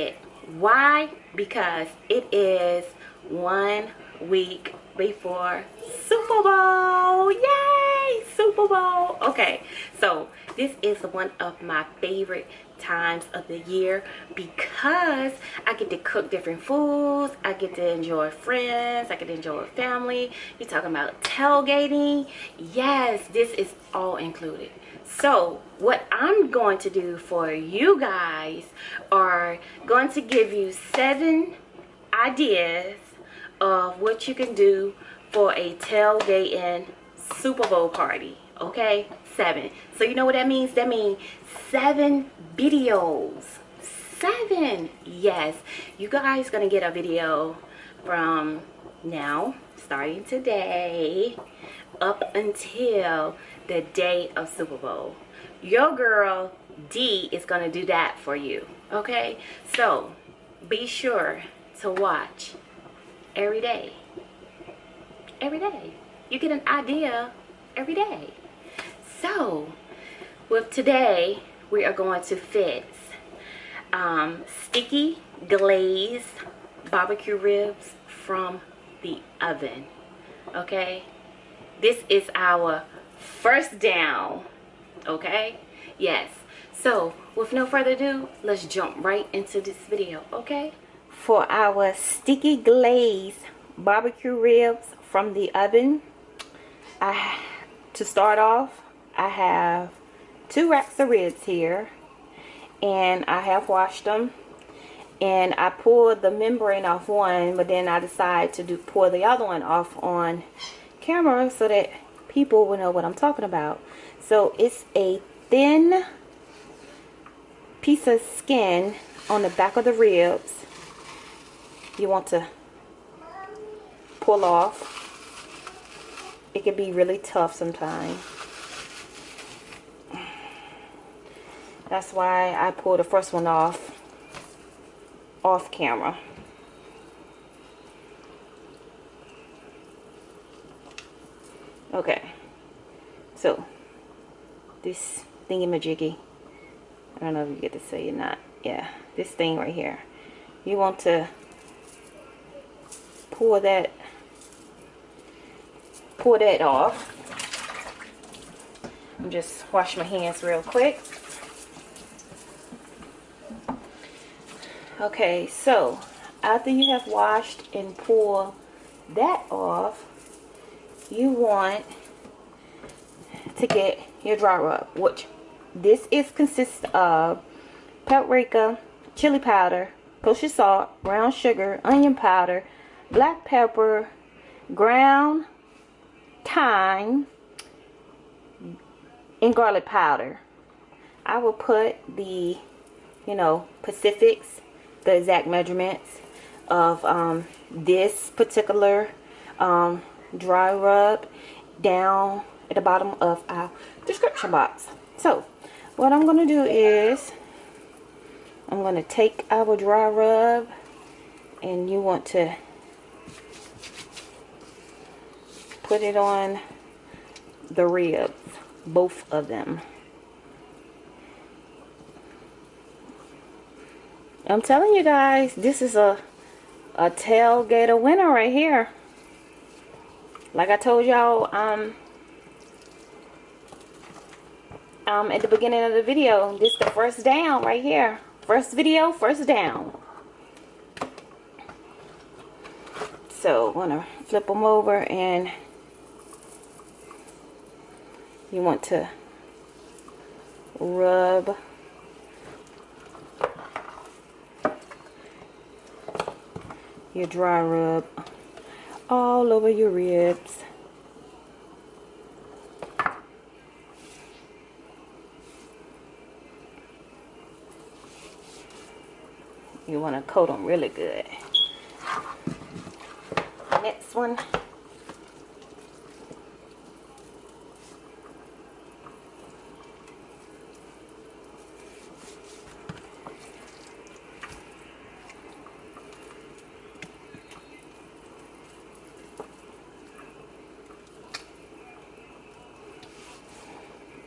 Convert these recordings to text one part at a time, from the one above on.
excited. Why? Because it is 1 week before Super Bowl. Yay! Super Bowl. Okay, so this is one of my favorite times of the year because I get to cook different foods. I get to enjoy friends. I get to enjoy family. You're talking about tailgating. Yes, this is all included. So what I'm going to do for you guys are going to give you 7 ideas of what you can do for a tailgating Super Bowl party. Okay, 7. So you know what that means? That means 7 videos. 7. Yes, you guys gonna get a video from now, starting today, up until the day of Super Bowl. Your girl D is gonna do that for you. Okay, so be sure to watch every day. Every day. You get an idea every day. So with today, we are going to fix sticky glazed barbecue ribs from the oven. Okay, this is our first down. Okay, yes. So with no further ado, let's jump right into this video. Okay, for our sticky glazed barbecue ribs from the oven, to start off, I have 2 racks of ribs here, and I have washed them, and I pulled the membrane off one, but then I decided to pull the other one off on camera so that people will know what I'm talking about. So it's a thin piece of skin on the back of the ribs you want to pull off. It can be really tough sometimes. That's why I pulled the first one off camera. Okay, so this thingy-majiggy, I don't know if you get to say it or not. Yeah, this thing right here, you want to pull that off. Just wash my hands real quick. Okay, so after you have washed and pulled that off, you want to get your dry rub, which this consists of paprika, chili powder, kosher salt, brown sugar, onion powder, black pepper, ground thyme, and garlic powder. I will put the, Pacifics, the exact measurements of this particular dry rub down at the bottom of our description box. So what I'm going to do is I'm going to take our dry rub, and you want to put it on the ribs, both of them. I'm telling you guys, this is a tailgater winner right here. Like I told y'all at the beginning of the video, this is the first down right here. First video, first down. So I'm gonna flip them over, and you want to rub your dry rub all over your ribs. You want to coat them really good. Next one.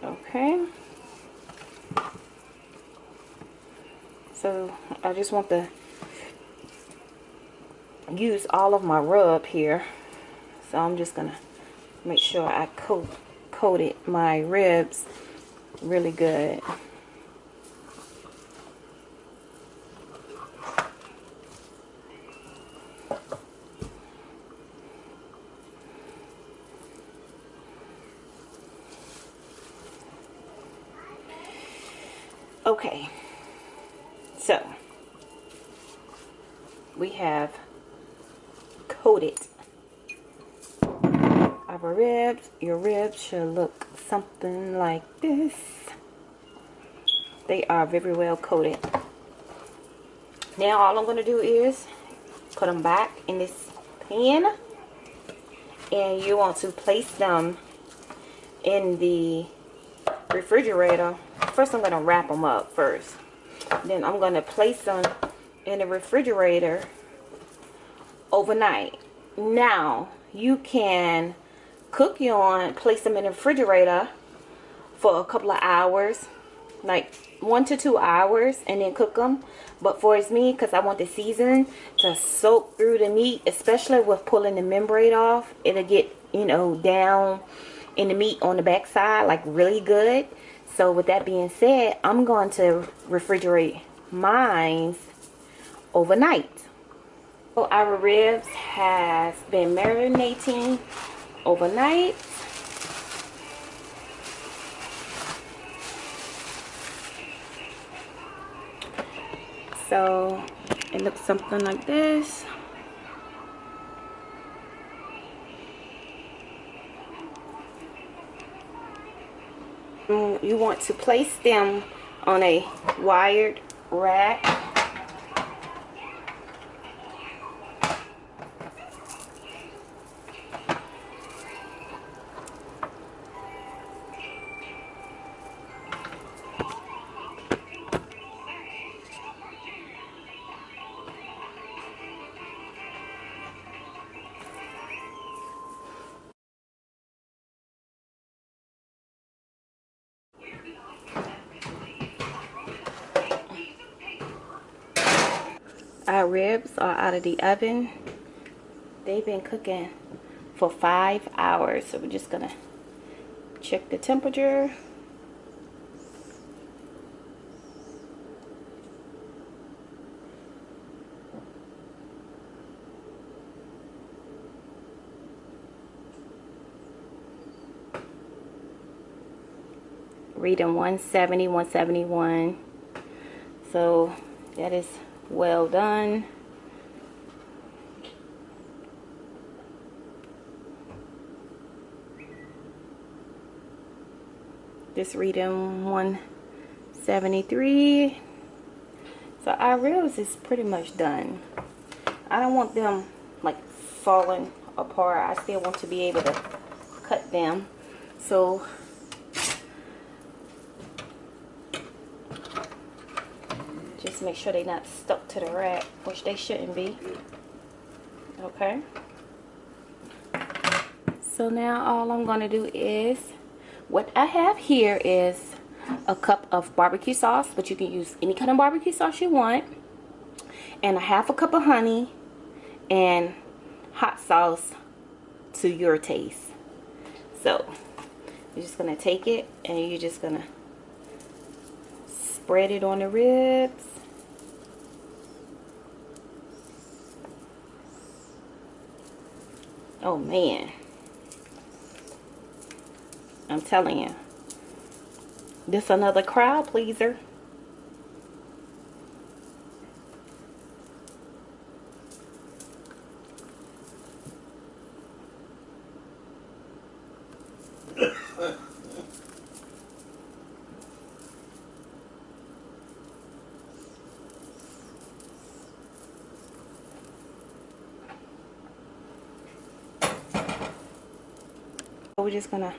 Okay. So I just want to use all of my rub here. So I'm just gonna make sure I coated my ribs really good. Okay, so we have coated our ribs. Your ribs should look something like this. They are very well coated. Now all I'm going to do is put them back in this pan, and you want to place them in the refrigerator. First I'm going to wrap them up first. Then I'm going to place them in the refrigerator overnight. Now you can cook yours, place them in the refrigerator for a couple of hours, like 1 to 2 hours, and then cook them. But for me, because I want the seasoning to soak through the meat, especially with pulling the membrane off, it'll get, you know, down in the meat on the back side like really good. So with that being said, I'm going to refrigerate mine overnight. So our ribs has been marinating overnight. So it looks something like this. You want to place them on a wired rack. Our ribs are out of the oven. They've been cooking for 5 hours. So we're just gonna check the temperature. Reading 170, 171. So that is well done. This reading 173. So our ribs is pretty much done. I don't want them like falling apart. I still want to be able to cut them. So just make sure they're not stuck to the rack, which they shouldn't be. Okay. So now all I'm going to do is, what I have here is a cup of barbecue sauce, but you can use any kind of barbecue sauce you want, and a half a cup of honey, and hot sauce to your taste. So you're just going to take it and you're just going to spread it on the ribs. Oh man, I'm telling you, this another crowd pleaser. We're just gonna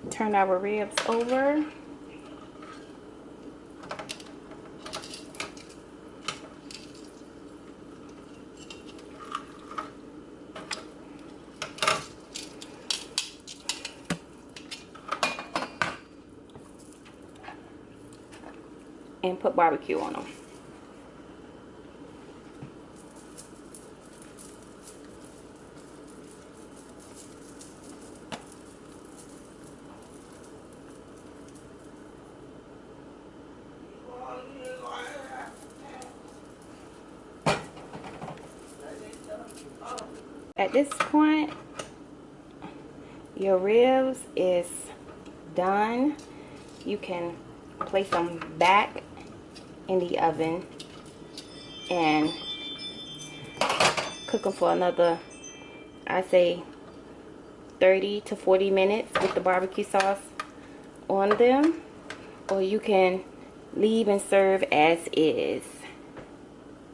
turn our ribs over. and put barbecue on them. At this point, your ribs is done. You can place them back in the oven and cook them for another, I say 30 to 40 minutes with the barbecue sauce on them, or you can leave and serve as is.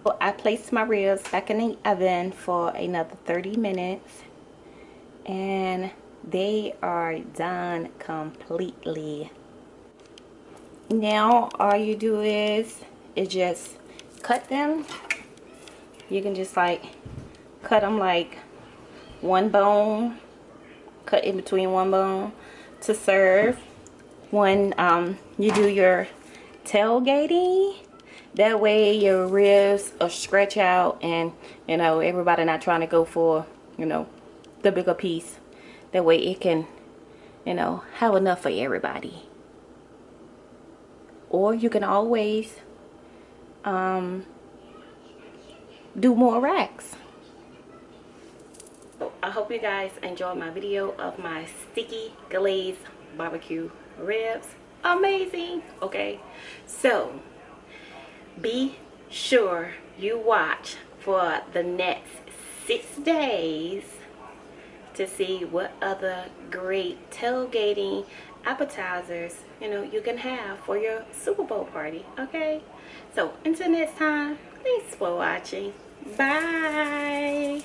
So I placed my ribs back in the oven for another 30 minutes and they are done completely. Now all you do is just cut them. You can just like cut them like one bone, cut in between one bone to serve when you do your tailgating. That way your ribs will stretch out and, you know, everybody not trying to go for, you know, the bigger piece. That way it can, you know, have enough for everybody. Or you can always do more racks. So I hope you guys enjoyed my video of my sticky glazed barbecue ribs. Amazing. Okay, so be sure you watch for the next 6 days to see what other great tailgating appetizers, you know, you can have for your Super Bowl party. Okay, so until next time, thanks for watching. Bye.